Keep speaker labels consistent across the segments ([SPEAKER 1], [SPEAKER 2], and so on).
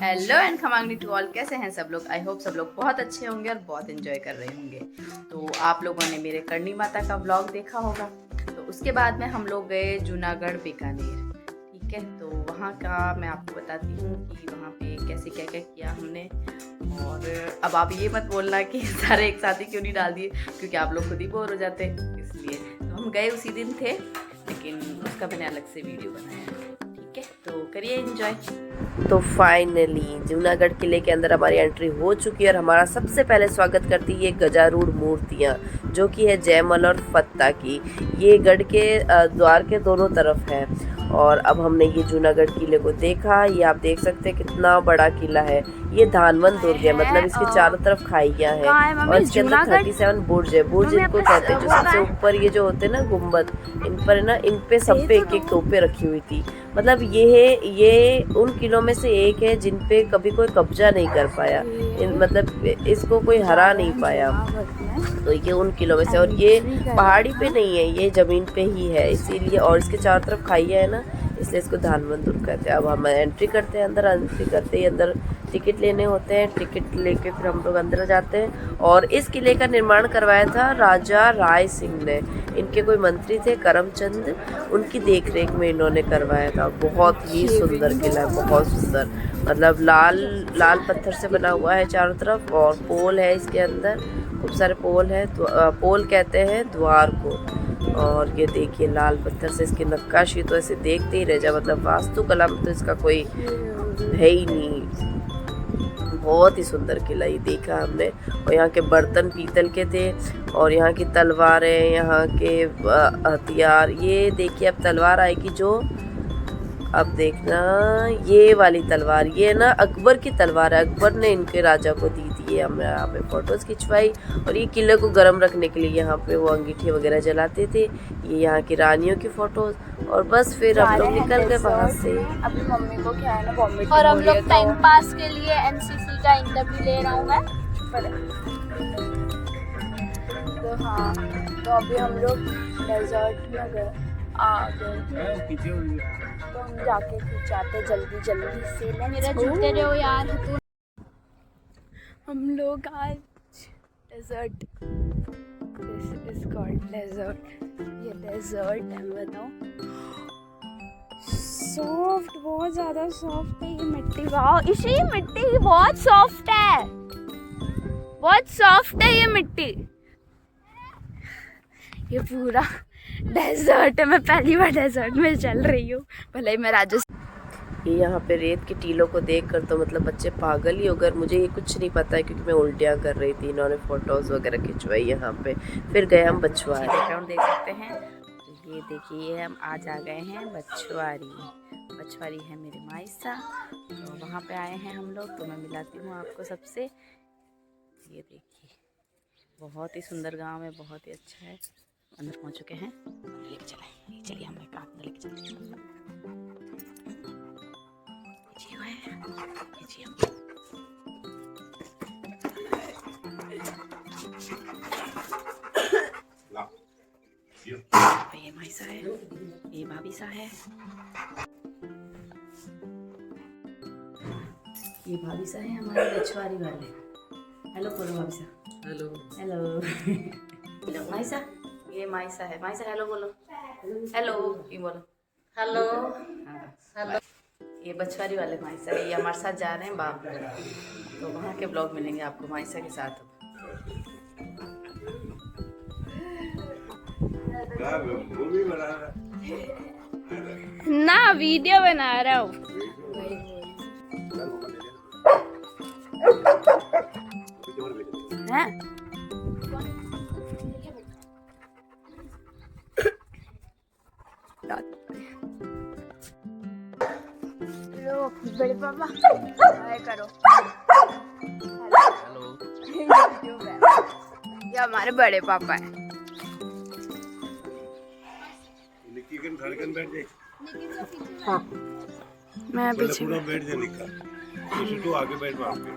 [SPEAKER 1] Hello and खमांगनी to all, कैसे हैं सब लोग। आई होप सब लोग बहुत अच्छे होंगे और बहुत एंजॉय कर रहे होंगे। तो आप लोगों ने मेरे करनी माता का व्लॉग देखा होगा। तो उसके बाद में हम लोग गए जूनागढ़ बीकानेर। ठीक है, तो वहाँ का मैं आपको बताती हूँ कि वहाँ पे कैसे क्या क्या किया हमने। और अब आप ये मत बोलना कि सारे एक साथ ही क्यों नहीं डाल दिए, क्योंकि आप लोग खुद ही बोर हो जाते, इसलिए। तो हम गए उसी दिन थे, लेकिन उसका मैंने अलग से वीडियो बनाया है। ठीक है, तो करिए एंजॉय।
[SPEAKER 2] तो फाइनली जूनागढ़ किले के अंदर हमारी एंट्री हो चुकी है और हमारा सबसे पहले स्वागत करती है ये गजारूढ़ मूर्तियाँ, जो कि है जयमल और फत्ता की। ये गढ़ के द्वार के दोनों तरफ है। और अब हमने ये जूनागढ़ किले को देखा। ये आप देख सकते हैं कितना बड़ा किला है। ये धानवन दुर्ग है, मतलब इसके चारों तरफ खाइयाँ हैं और इसके अंदर 37 बुर्ज है। बुर्ज इनको कहते हैं जो सबसे ऊपर ये जो होते हैं ना गुम्बद, इन पर ना, इन पे सब पे एक एक तोपे रखी हुई थी। मतलब ये उन किलों में से एक है जिन पे कभी कोई कब्जा नहीं कर पाया, मतलब इसको कोई हरा नहीं पाया। तो ये उन किलों में से, और ये पहाड़ी पे नहीं है, ये जमीन पे ही है, इसीलिए। और इसके चारों तरफ खाइयाँ है ना, इसलिए इसको धानवन दुर्ग कहते हैं। अब हम एंट्री करते हैं अंदर। एंट्री करते ही अंदर टिकट लेने होते हैं। टिकट लेके फिर हम लोग अंदर जाते हैं। और इस किले का निर्माण करवाया था राजा राय सिंह ने। इनके कोई मंत्री थे करमचंद, उनकी देखरेख में इन्होंने करवाया था। बहुत ही सुंदर किला है, बहुत सुंदर। मतलब लाल लाल पत्थर से बना हुआ है चारों तरफ, और पोल है इसके अंदर, खूब सारे पोल है। पोल कहते हैं द्वार को। और ये देखिए लाल पत्थर से इसकी नक्काशी, तो ऐसे देखते ही रह जाए। मतलब वास्तुकला में तो इसका कोई है ही नहीं। बहुत ही सुंदर किला ये देखा हमने। और यहाँ के बर्तन पीतल के थे, और यहाँ की तलवारें, यहाँ के हथियार। ये देखिए अब तलवार आएगी जो, अब देखना, ये वाली तलवार, ये ना अकबर की तलवार है। अकबर ने इनके राजा को दी थी। ये हमने यहाँ पे फोटोज खिंचवाई। और ये किले को गर्म रखने के लिए यहाँ पे वो अंगीठी वगैरह जलाते थे। ये यहाँ की रानियों की फोटोज। और बस फिर हम लोग निकल गए वहाँ से।
[SPEAKER 3] अपनी मम्मी को क्या है ना वॉमिट, और हम लोग टाइम पास के लिए एनसीसी का इंटरव्यू ले रहा हूँ मैं। तो हाँ, तो अभी हम लोग डेजर्ट में गए, आ गए। तो हम जाके खिंचाते जल्दी जल्दी से। मेरा जूते रहो यार तू। हम लोग आज desert, this is called desert. ये डेजर्ट है, बताओ, सॉफ्ट, बहुत ज़्यादा सॉफ्ट है ये मिट्टी। वाह इसे, ये मिट्टी बहुत सॉफ्ट है, बहुत सॉफ्ट है ये मिट्टी। ये पूरा डेजर्ट है। मैं पहली बार डेजर्ट में चल रही हूँ, भले ही मैं राजस्थान।
[SPEAKER 2] ये यहाँ पे रेत के टीलों को देखकर तो मतलब बच्चे पागल ही हो गए। मुझे ये कुछ नहीं पता है क्योंकि मैं उल्टियाँ कर रही थी। इन्होंने फोटोज़ वगैरह खिंचवाई यहाँ पे। फिर गए हम बछवारी।
[SPEAKER 1] बैकग्राउंड देख सकते हैं। तो ये देखिए हम आज आ गए हैं बछवारी। बछवारी है मेरे मायसा, तो वहाँ पे आए हैं हम लोग। तो मैं मिलाती हूँ आपको सबसे। ये देखिए बहुत ही सुंदर गांव है, बहुत ही अच्छा है। अंदर पहुँच चुके हैं, लेके चले, चलिए हम एक हाथ में लेके चलते हैं। ये मायसा है, ये भाभी सा है, ये भाभी सा है हमारे बछवारी वाले। हेलो बोलो भाभी सा। हेलो हेलो हेलो मायसा, ये मायसा है। मायसा हेलो बोलो। हेलो ये बोलो हेलो। हेलो, ये बछवारी वाले मायसा है। ये हमारे साथ जा रहे हैं बाप, तो वहाँ के ब्लॉग मिलेंगे आपको मायसा के साथ।
[SPEAKER 3] ना वीडियो बना रहा हूँ। लो बड़े पापा हाय करो। हेलो। ये हमारे बड़े पापा है।
[SPEAKER 2] हाँ,
[SPEAKER 3] मैं पीछे
[SPEAKER 4] बैठ जा, तो आगे बैठ वहाँ पे।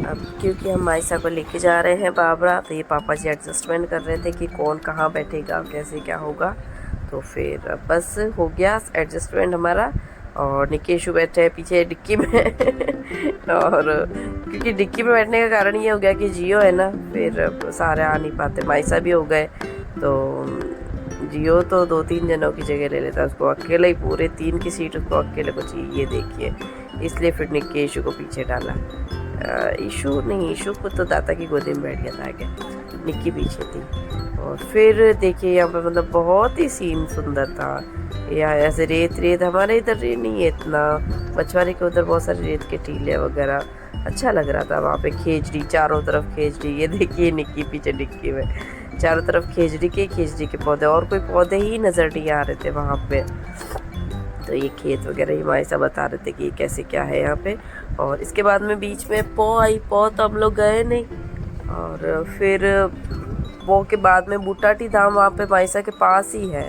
[SPEAKER 2] अब क्योंकि हम मायसा को लेके जा रहे हैं बाबरा, तो ये पापा जी एडजस्टमेंट कर रहे थे कि कौन कहाँ बैठेगा, कैसे क्या होगा। तो फिर बस हो गया एडजस्टमेंट हमारा। और निकेशु बैठे हैं पीछे डिक्की में और क्योंकि डिक्की में बैठने का कारण ये हो गया कि जियो है ना, फिर सारे आ नहीं पाते, माइसा भी हो गए, तो जियो तो 2-3 जनों की जगह ले लेता है, उसको अकेले ही पूरे 3 की सीट उसको अकेले को चाहिए, ये देखिए, इसलिए फिर निकेशु को पीछे डाला। ईशु को तो दाता की गोदी में बैठ गया था आगे, निक्की पीछे थी। और फिर देखिए यहाँ पे मतलब बहुत ही सीन सुंदर था, यहाँ ऐसे रेत हमारे इधर रेत नहीं है इतना, पचवारी के उधर बहुत सारे रेत के टीले वगैरह, अच्छा लग रहा था। वहाँ पे खेजड़ी, चारों तरफ खेजड़ी, ये देखिए निक्की पीछे डिक्की में, चारों तरफ खेजड़ी के पौधे, और कोई पौधे ही नज़र नहीं आ रहे थे वहाँ पे। तो ये खेत वगैरह ही हमारे सब बता रहे थे कि कैसे क्या है यहाँ पे। और इसके बाद में बीच में पौ आई, पौ तो हम लोग गए नहीं, और फिर पौ के बाद में बूटाटी धाम वहाँ पे माइसा के पास ही है,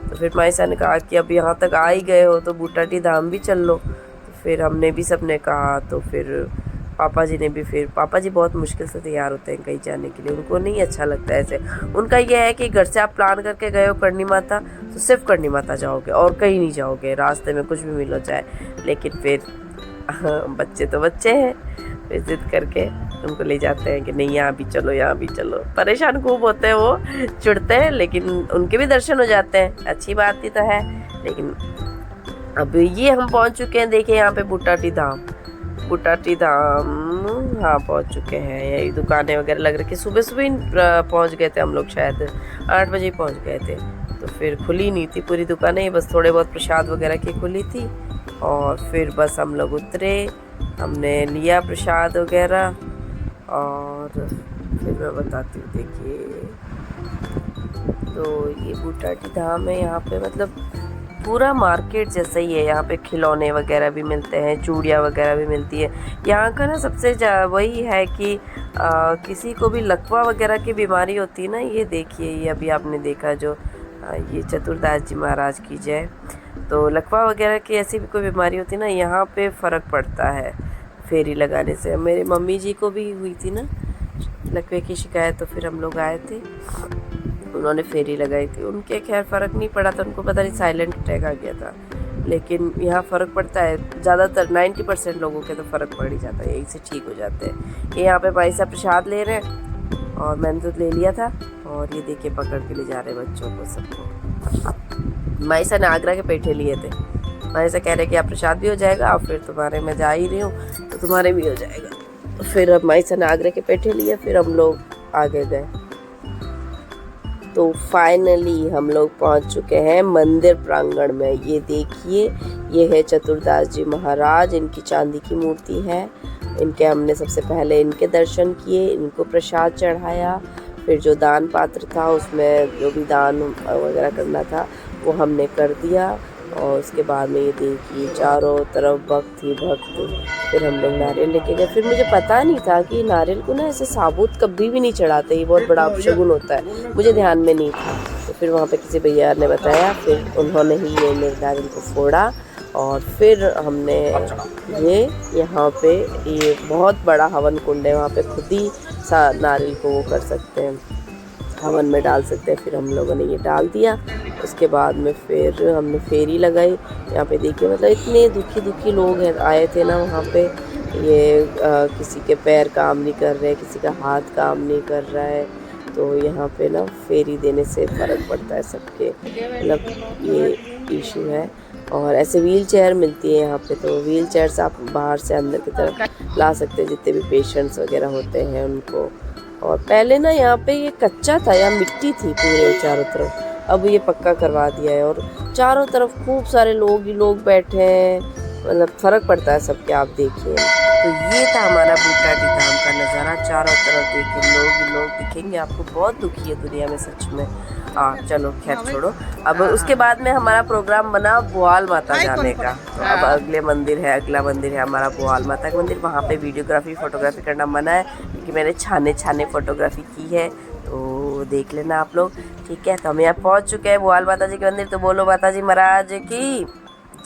[SPEAKER 2] तो फिर माइसा ने कहा कि अब यहाँ तक आ ही गए हो तो बूटाटी धाम भी चल लो। तो फिर हमने भी सबने कहा, तो फिर पापा जी ने भी, फिर पापा जी बहुत मुश्किल से तैयार होते हैं कहीं जाने के लिए, उनको नहीं अच्छा लगता ऐसे। उनका ये है कि घर से आप प्लान करके गए हो करनी माता तो सिर्फ करनी माता जाओगे और कहीं नहीं जाओगे, रास्ते में कुछ भी मिल जाए। लेकिन फिर बच्चे तो बच्चे हैं, फिर जिद करके उनको ले जाते हैं कि नहीं यहाँ भी चलो, यहाँ भी चलो। परेशान खूब होते हैं वो, चिढ़ते हैं, लेकिन उनके भी दर्शन हो जाते हैं, अच्छी बात ही तो है। लेकिन अब ये हम पहुँच चुके हैं, देखिए यहाँ पे बूटाटी धाम हाँ पहुँच चुके हैं। यही दुकानें वगैरह लग रही, सुबह ही पहुँच गए थे हम लोग, शायद 8 बजे ही पहुँच गए थे। तो फिर खुली नहीं थी पूरी दुकानें, बस थोड़े बहुत प्रसाद वगैरह की खुली थी। और फिर बस हम लोग उतरे, हमने लिया प्रसाद वगैरह, और फिर मैं बताती हूँ। देखिए तो ये बूटाटी धाम है, यहाँ पे मतलब पूरा मार्केट जैसा ही है, यहाँ पे खिलौने वगैरह भी मिलते हैं, चूड़ियाँ वगैरह भी मिलती है। यहाँ का ना सबसे वही है कि किसी को भी लकवा वगैरह की बीमारी होती है ना, ये देखिए, ये अभी आपने देखा जो ये चतुरदास जी महाराज की जय, तो लकवा वगैरह की ऐसी भी कोई बीमारी होती है ना, यहाँ पे फ़र्क पड़ता है फेरी लगाने से। मेरे मम्मी जी को भी हुई थी ना लकवे की शिकायत, तो फिर हम लोग आए थे, उन्होंने फेरी लगाई थी, उनके खैर फ़र्क नहीं पड़ा था, उनको पता नहीं साइलेंट अटैक आ गया था। लेकिन यहाँ फ़र्क पड़ता है, ज़्यादातर 90% लोगों के तो फ़र्क पड़ ही जाता है, यही से ठीक हो जाते हैं। ये यहाँ पे भाई साहब प्रसाद ले रहे हैं, और मैंने तो ले लिया था, और ये देखिए पकड़ के ले जा रहे हैं बच्चों को, सबको। माइसा ने आगरा के पेठे लिए थे, माइसा कह रहे कि आप प्रसाद भी हो जाएगा, और फिर तुम्हारे मैं जा ही रही हूँ तो तुम्हारे भी हो जाएगा। तो फिर अब माइसा ने आगरा के पेठे लिए, फिर हम लोग आगे गए। तो फाइनली हम लोग पहुंच चुके हैं मंदिर प्रांगण में। ये देखिए, ये है चतुरदास जी महाराज, इनकी चांदी की मूर्ति है। इनके हमने सबसे पहले इनके दर्शन किए, इनको प्रसाद चढ़ाया, फिर जो दान पात्र था उसमें जो भी दान वगैरह करना था वो हमने कर दिया। और उसके बाद में ये देखिए चारों तरफ भक्त ही भक्त। फिर हम लोग नारियल लेके गए। फिर मुझे पता नहीं था कि नारियल को ना ऐसे साबुत कभी भी नहीं चढ़ाते, ये बहुत बड़ा अपशगुन होता है, मुझे ध्यान में नहीं था। तो फिर वहाँ पे किसी भैया ने बताया, फिर उन्होंने ही ये नारियल को फोड़ा, और फिर हमने ये यहाँ पे ये बहुत बड़ा हवन कुंड है, वहाँ पे खुद ही नारियल को वो कर सकते हैं, हवन में डाल सकते हैं। फिर हम लोगों ने ये डाल दिया। उसके बाद में फिर हमने फेरी लगाई। यहाँ पे देखिए मतलब इतने दुखी लोग हैं, आए थे ना वहाँ पे। ये किसी के पैर काम नहीं कर रहे, किसी का हाथ काम नहीं कर रहा है, तो यहाँ पे ना फेरी देने से फ़र्क पड़ता है सबके, मतलब ये इशू है। और ऐसे व्हील चेयर मिलती है यहाँ पे, तो व्हील चेयर से आप बाहर से अंदर की तरफ ला सकते हैं जितने भी पेशेंट्स वगैरह होते हैं उनको। और पहले ना यहाँ पे ये कच्चा था, यहाँ मिट्टी थी पूरे चारों तरफ, अब ये पक्का करवा दिया है। और चारों तरफ खूब सारे लोग ही लोग बैठे हैं, मतलब फ़र्क पड़ता है सबके, आप देखिए। तो ये था हमारा बूटाटी धाम का नज़ारा, चारों तरफ देखिए लोग ही लोग दिखेंगे आपको। बहुत दुखी है दुनिया में सच में। चलो खैर छोड़ो। अब उसके बाद में हमारा प्रोग्राम बना बुआल माता जाने का। तो अब अगला मंदिर है हमारा बुआल माता का मंदिर। वहाँ पे वीडियोग्राफी फोटोग्राफी करना मना है, क्योंकि मैंने छाने फोटोग्राफी की है, तो देख लेना आप लोग, ठीक है। तो हम यहाँ पहुँच चुके हैं बुआल माता जी के मंदिर, तो बोलो माता जी महाराज की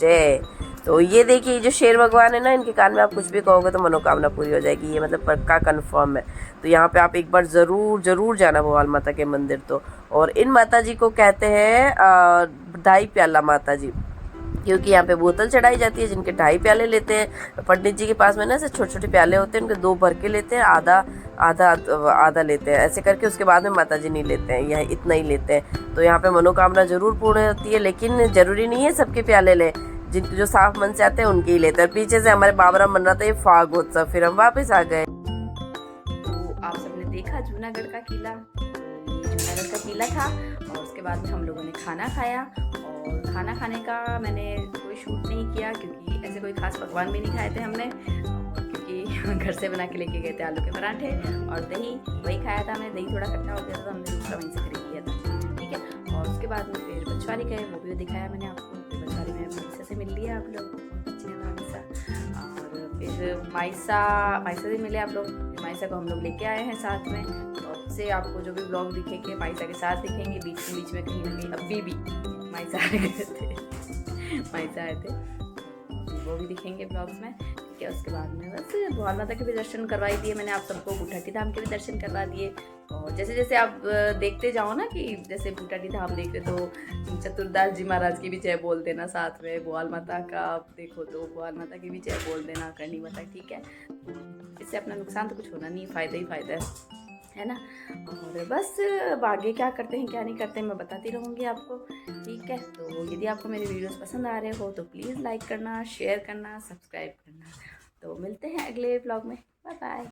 [SPEAKER 2] जय। तो ये देखिए जो शेर भगवान है ना, इनके कान में आप कुछ भी कहोगे तो मनोकामना पूरी हो जाएगी, ये मतलब पक्का कंफर्म है। तो यहाँ पे आप एक बार ज़रूर जाना भोपाल माता के मंदिर। तो और इन माता जी को कहते हैं ढाई प्याला माता जी। क्योंकि यहाँ पे बोतल चढ़ाई जाती है जिनके 2.5 प्याले लेते हैं। पंडित जी के पास में ना ऐसे छोटे छोटे प्याले होते हैं, उनके 2 भर के लेते हैं, आधा आधा आधा लेते हैं, ऐसे करके उसके बाद में माता जी नहीं लेते हैं, यह इतना ही लेते हैं। तो यहाँ पे मनोकामना जरूर पूर्ण होती है, लेकिन जरूरी नहीं है सबके प्याले लें, जिनके जो साफ मन से आते हैं उनके ही लेते हैं। पीछे से हमारे बाबरा मन रहा था ये फागोत्सव, फिर हम वापस आ गए।
[SPEAKER 1] तो आप सबने देखा जूनागढ़ का किला, ये जूनागढ़ का किला था। और उसके बाद में हम लोगों ने खाना खाया, और खाना खाने का मैंने कोई शूट नहीं किया क्योंकि ऐसे कोई खास पकवान भी नहीं खाए थे हमने, क्योंकि घर से बना के लेके गए थे आलू के पराठे और दही, वही खाया था हमने। दही थोड़ा खट्टा हो गया था तो हमने दूसरा वहीं से खरीद लिया था, ठीक है। और उसके बाद में फिर बछवारी गए, वो भी दिखाया मैंने आपको। फिर बछवारी में माइसा से मिल लिया आप लोग, अच्छे हैं माइसा। और फिर माइसा से मिले आप लोग, माइसा को हम लोग लेके आए हैं साथ में। तो अब से आपको जो भी ब्लॉग दिखेंगे माइसा के साथ दिखेंगे, बीच में कहीं ना कहीं अभी भी माइसा आए थे माइसा आए थे, वो भी दिखेंगे ब्लॉग्स में, ठीक है। उसके बाद में बस भगवान माता के भी दर्शन करवाई दिए मैंने आप सबको, बूटाटी धाम के भी दर्शन करवा दिए। और जैसे जैसे आप देखते जाओ ना, कि जैसे बूटाटी धाम देख रहे तो चतुरदास जी महाराज की भी जय बोल देना साथ में, भगवान माता का आप देखो तो भगवान माता की भी जय बोल देना, करनी माता, ठीक है। इससे अपना नुकसान तो कुछ होना नहीं, फ़ायदा ही फ़ायदा है ना। और बस आगे क्या करते हैं क्या नहीं करते हैं मैं बताती रहूँगी आपको, ठीक है। तो यदि आपको मेरे वीडियोस पसंद आ रहे हो तो प्लीज़ लाइक करना, शेयर करना, सब्सक्राइब करना। तो मिलते हैं अगले व्लॉग में, बाय बाय।